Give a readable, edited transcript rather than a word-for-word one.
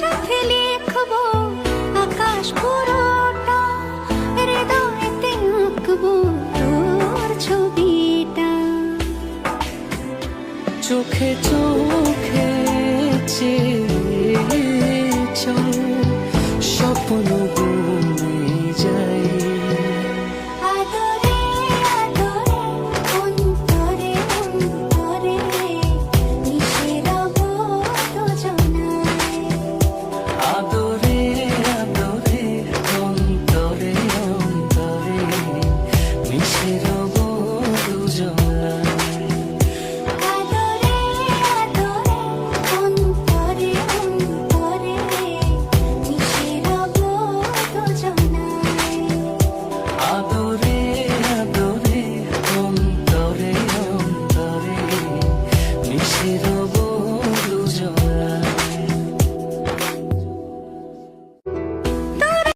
সাথে লিখবো আকাশ পুরোটা, হৃদয়েতে আঁকবো তোর ছবিটা। চোখে চোখে চেয়ে চল